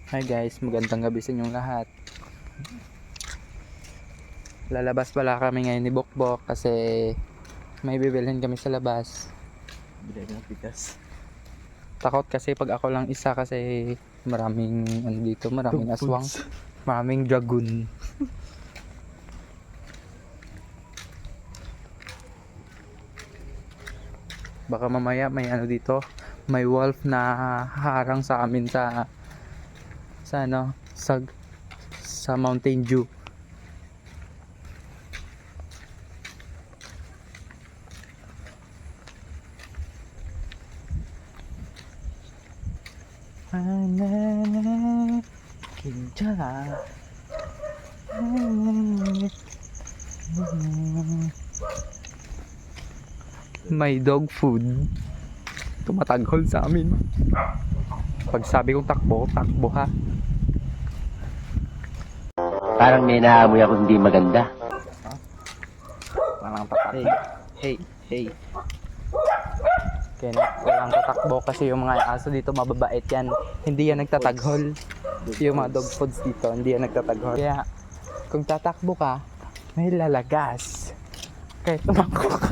Hi guys, magandang gabi sa inyong lahat. Lalabas pala kami ngayon ni Bokbok kasi may bibilhin kami sa labas. Bilay ng pitas. Takot kasi pag ako lang isa kasi maraming dito, maraming aswang, maraming dragon. Baka mamaya may dito, may wolf na harang sa amin sa Mountain Dew. Kinjala. May dog food. Tumataghol sa amin. Pag sabi kong takbo, takbo ha. Parang may naamoy ako hindi maganda. Walang tatakbo. Hey. Walang tatakbo kasi yung mga aso dito mababait yan. Hindi yan nagtataghol. Yung mga dog foods dito, hindi yan nagtataghol. Kaya kung tatakbo ka, may lalagas. Kaya tumakbo ka.